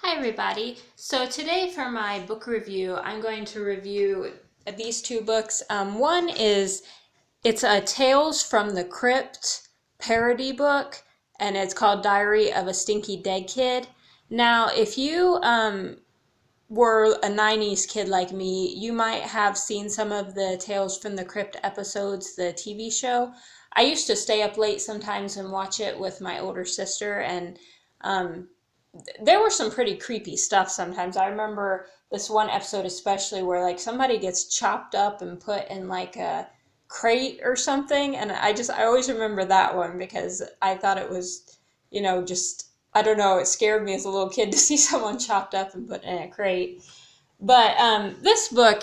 Hi everybody. So today for my book review, I'm going to review these two books. One is, it's a Tales from the Crypt parody book, and it's called Diary of a Stinky Dead Kid. Now, if you were a 90s kid like me, you might have seen some of the Tales from the Crypt episodes, the TV show. I used to stay up late sometimes and watch it with my older sister, and there were some pretty creepy stuff sometimes. I remember this one episode especially where like somebody gets chopped up and put in like a crate or something, and I always remember that one because I thought it was, just I don't know, it scared me as a little kid to see someone chopped up and put in a crate. But this book,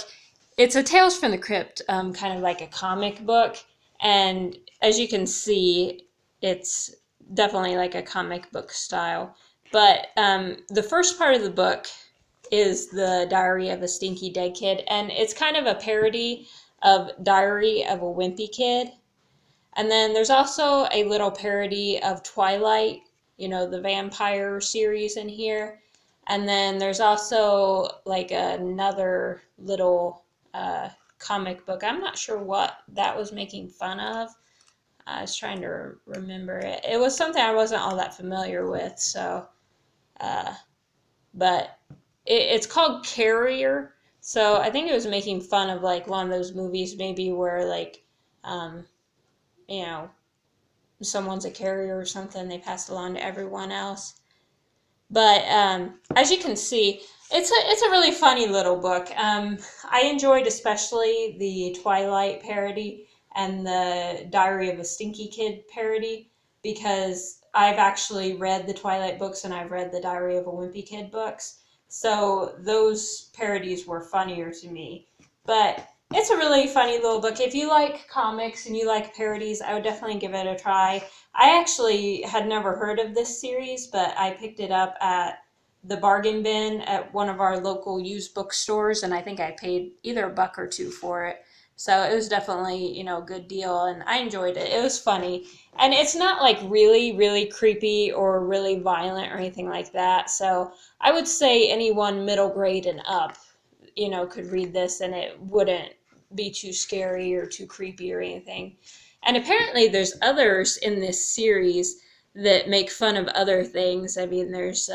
it's a Tales from the Crypt, kind of like a comic book, and as you can see, it's definitely like a comic book style. But the first part of the book is the Diary of a Stinky Dead Kid, and it's kind of a parody of Diary of a Wimpy Kid. And then there's also a little parody of Twilight, the vampire series in here. And then there's also like another little comic book. I'm not sure what that was making fun of. I was trying to remember it. It was something I wasn't all that familiar with, so... but it's called Carrier, so I think it was making fun of like one of those movies maybe where like, you know, someone's a carrier or something, they pass it along to everyone else. But as you can see, it's a really funny little book. I enjoyed especially the Twilight parody and the Diary of a Stinky Kid parody because I've actually read the Twilight books and I've read the Diary of a Wimpy Kid books. So those parodies were funnier to me. But it's a really funny little book. If you like comics and you like parodies, I would definitely give it a try. I actually had never heard of this series, but I picked it up at the bargain bin at one of our local used bookstores, and I think I paid either $1 or $2 for it. So it was definitely, a good deal, and I enjoyed it. It was funny. And it's not like really, really creepy or really violent or anything like that. So I would say anyone middle grade and up, could read this and it wouldn't be too scary or too creepy or anything. And apparently there's others in this series that make fun of other things. I mean, there's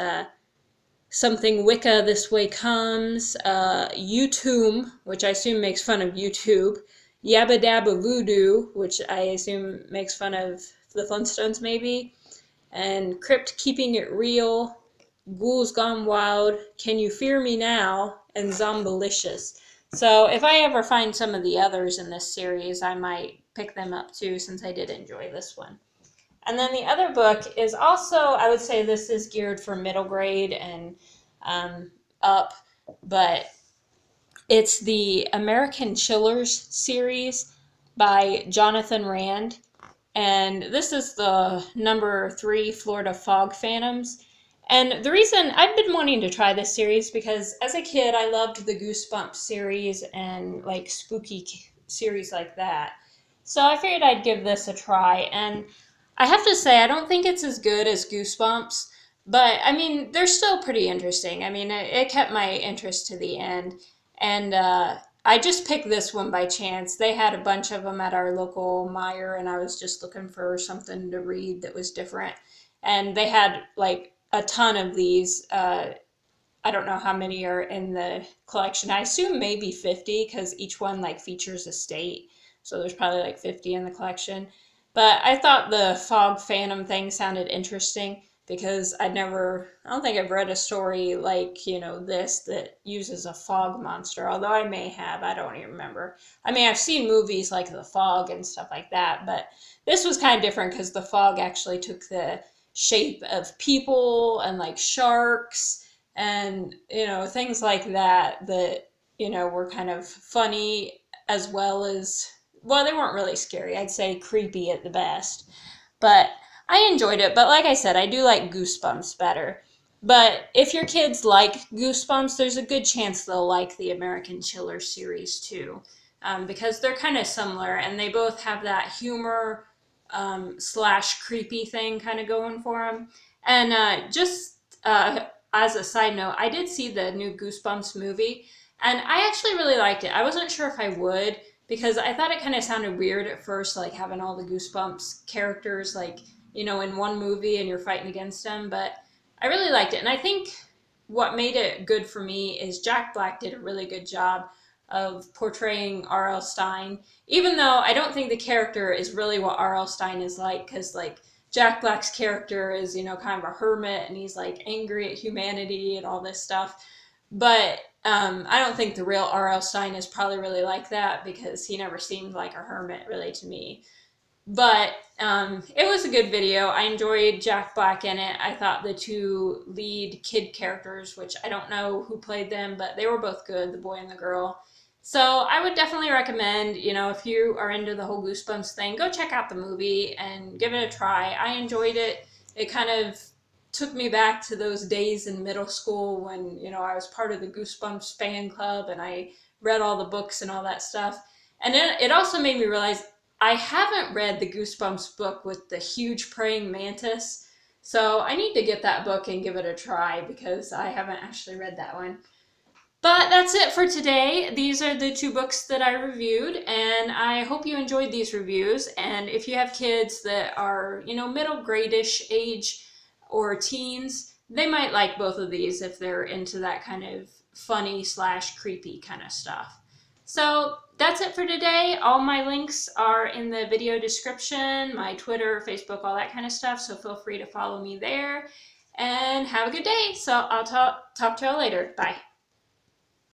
Something Wicca This Way Comes, YouTube, which I assume makes fun of YouTube, Yabba Dabba Voodoo, which I assume makes fun of the Flintstones maybe, and Crypt Keeping It Real, Ghouls Gone Wild, Can You Fear Me Now, and Zombalicious. So if I ever find some of the others in this series, I might pick them up too, since I did enjoy this one. And then the other book is also, I would say this is geared for middle grade and up, but it's the American Chillers series by Johnathan Rand. And this is the #3 Florida Fog Phantoms. And the reason I've been wanting to try this series because as a kid I loved the Goosebumps series and like spooky series like that. So I figured I'd give this a try, and I have to say I don't think it's as good as Goosebumps, but I mean they're still pretty interesting. I mean it kept my interest to the end, and I just picked this one by chance. They had a bunch of them at our local Meijer, and I was just looking for something to read that was different. And they had like a ton of these. I don't know how many are in the collection. I assume maybe 50 because each one like features a state. So there's probably like 50 in the collection. But I thought the Fog Phantom thing sounded interesting because I don't think I've read a story like, this that uses a fog monster, although I may have, I don't even remember. I mean, I've seen movies like The Fog and stuff like that, but this was kind of different because the fog actually took the shape of people and like sharks and, things like that were kind of funny as well as, well, they weren't really scary. I'd say creepy at the best. But I enjoyed it, but like I said, I do like Goosebumps better. But if your kids like Goosebumps, there's a good chance they'll like the American Chiller series too, because they're kind of similar, and they both have that humor / creepy thing kind of going for them. And as a side note, I did see the new Goosebumps movie, and I actually really liked it. I wasn't sure if I would because I thought it kind of sounded weird at first, like having all the Goosebumps characters, like, in one movie and you're fighting against them. But I really liked it. And I think what made it good for me is Jack Black did a really good job of portraying R.L. Stine, even though I don't think the character is really what R.L. Stine is like, because, like, Jack Black's character is, kind of a hermit and he's like angry at humanity and all this stuff. But I don't think the real R.L. Stine is probably really like that because he never seemed like a hermit really to me. But it was a good video. I enjoyed Jack Black in it. I thought the two lead kid characters, which I don't know who played them, but they were both good, the boy and the girl. So I would definitely recommend, if you are into the whole Goosebumps thing, go check out the movie and give it a try. I enjoyed it. It kind of took me back to those days in middle school when, I was part of the Goosebumps fan club and I read all the books and all that stuff. And then it also made me realize I haven't read the Goosebumps book with the huge praying mantis. So I need to get that book and give it a try because I haven't actually read that one. But that's it for today. These are the two books that I reviewed, and I hope you enjoyed these reviews. And if you have kids that are, middle grade-ish age or teens, they might like both of these if they're into that kind of funny / creepy kind of stuff. So that's it for today. All my links are in the video description, my Twitter, Facebook, all that kind of stuff. So feel free to follow me there and have a good day. So I'll talk to y'all later. Bye.